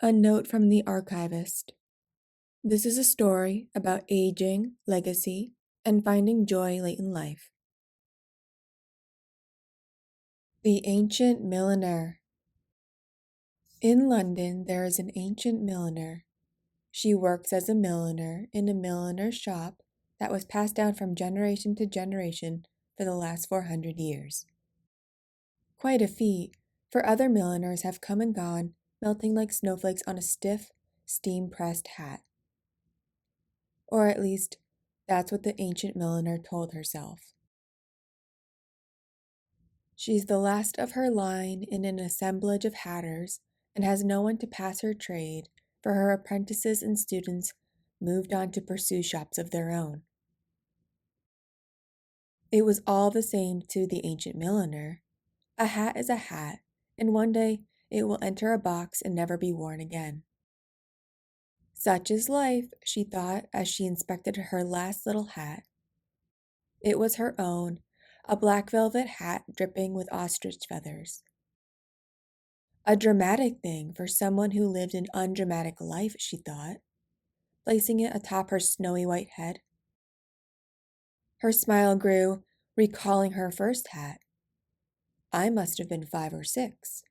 A note from the archivist. This is a story about aging, legacy, and finding joy late in life. The Ancient Milliner. In London, there is an ancient milliner. She works as a milliner in a milliner's shop that was passed down from generation to generation for the last 400 years. Quite a feat, for other milliners have come and gone, melting like snowflakes on a stiff, steam-pressed hat. Or at least, that's what the ancient milliner told herself. She's the last of her line in an assemblage of hatters and has no one to pass her trade, for her apprentices and students moved on to pursue shops of their own. It was all the same to the ancient milliner. A hat is a hat, and one day it will enter a box and never be worn again. Such is life, she thought as she inspected her last little hat. It was her own, a black velvet hat dripping with ostrich feathers. A dramatic thing for someone who lived an undramatic life, she thought, placing it atop her snowy white head. Her smile grew, recalling her first hat. I must have been 5 or 6.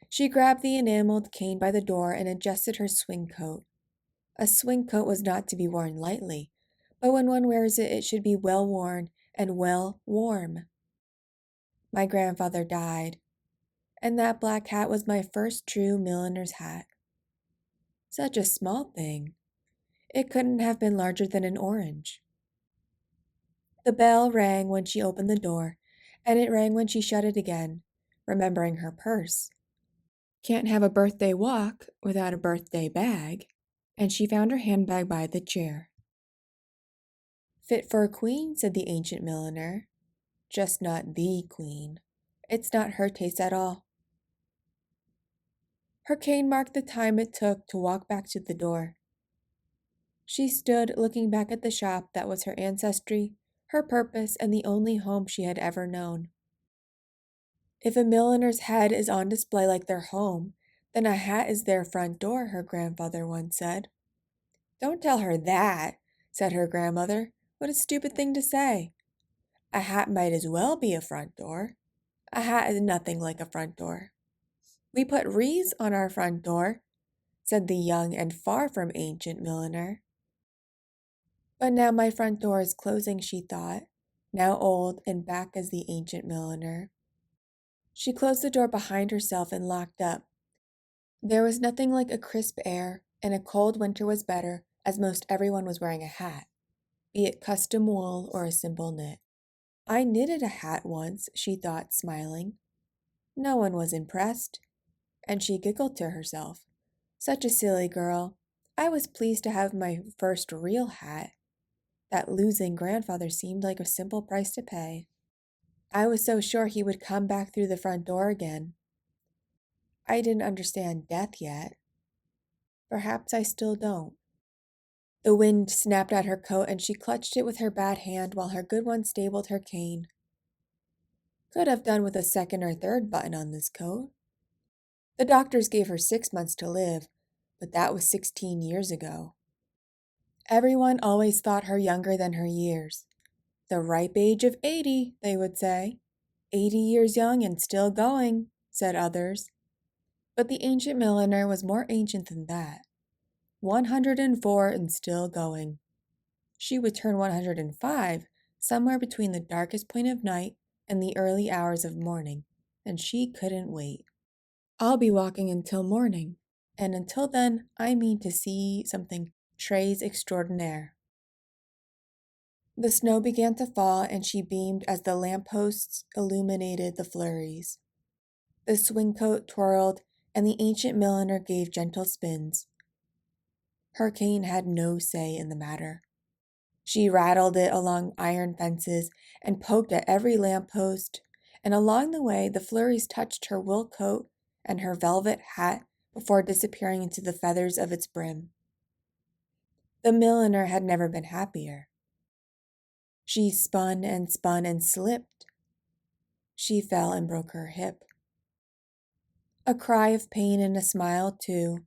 She grabbed the enameled cane by the door and adjusted her swing coat. A swing coat was not to be worn lightly, but when one wears it, it should be well worn and well warm. My grandfather died, and that black hat was my first true milliner's hat. Such a small thing. It couldn't have been larger than an orange. The bell rang when she opened the door, and it rang when she shut it again, remembering her purse. Can't have a birthday walk without a birthday bag, and she found her handbag by the chair. Fit for a queen, said the ancient milliner. Just not the queen. It's not her taste at all. Her cane marked the time it took to walk back to the door. She stood looking back at the shop that was her ancestry, her purpose, and the only home she had ever known. If a milliner's head is on display like their home, then a hat is their front door, her grandfather once said. Don't tell her that, said her grandmother. What a stupid thing to say. A hat might as well be a front door. A hat is nothing like a front door. We put wreaths on our front door, said the young and far from ancient milliner. But now my front door is closing, she thought, now old and back as the ancient milliner. She closed the door behind herself and locked up. There was nothing like a crisp air, and a cold winter was better, as most everyone was wearing a hat, be it custom wool or a simple knit. I knitted a hat once, she thought, smiling. No one was impressed, and she giggled to herself. Such a silly girl. I was pleased to have my first real hat. That losing grandfather seemed like a simple price to pay. I was so sure he would come back through the front door again. I didn't understand death yet. Perhaps I still don't. The wind snapped at her coat and she clutched it with her bad hand while her good one stabled her cane. Could have done with a second or third button on this coat. The doctors gave her 6 months to live, but that was 16 years ago. Everyone always thought her younger than her years. The ripe age of 80, they would say. 80 years young and still going, said others. But the ancient milliner was more ancient than that. 104 and still going. She would turn 105 somewhere between the darkest point of night and the early hours of morning, and she couldn't wait. I'll be walking until morning, and until then I mean to see something très extraordinaire. The snow began to fall, and she beamed as the lampposts illuminated the flurries. The swing coat twirled, and the ancient milliner gave gentle spins. Her cane had no say in the matter. She rattled it along iron fences and poked at every lamppost, and along the way the flurries touched her wool coat and her velvet hat before disappearing into the feathers of its brim. The milliner had never been happier. She spun and slipped. She fell and broke her hip. A cry of pain and a smile, too.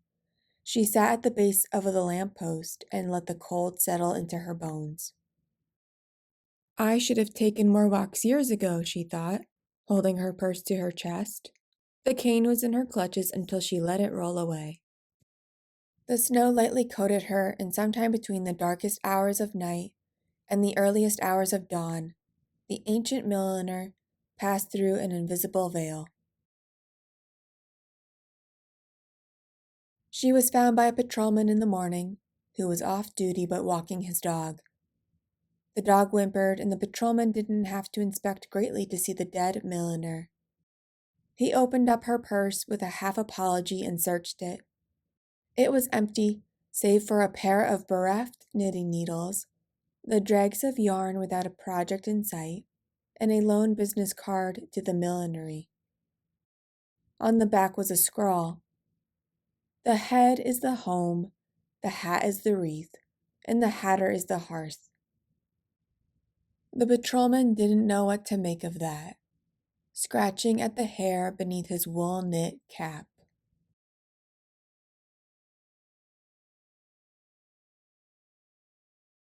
She sat at the base of the lamp-post and let the cold settle into her bones. I should have taken more walks years ago, she thought, holding her purse to her chest. The cane was in her clutches until she let it roll away. The snow lightly coated her, and sometime between the darkest hours of night and the earliest hours of dawn, the ancient milliner passed through an invisible veil. She was found by a patrolman in the morning, who was off duty but walking his dog. The dog whimpered, and the patrolman didn't have to inspect greatly to see the dead milliner. He opened up her purse with a half apology and searched it. It was empty, save for a pair of bereft knitting needles, the dregs of yarn without a project in sight, and a lone business card to the millinery. On the back was a scrawl. The head is the home, the hat is the wreath, and the hatter is the hearth. The patrolman didn't know what to make of that, scratching at the hair beneath his wool-knit cap.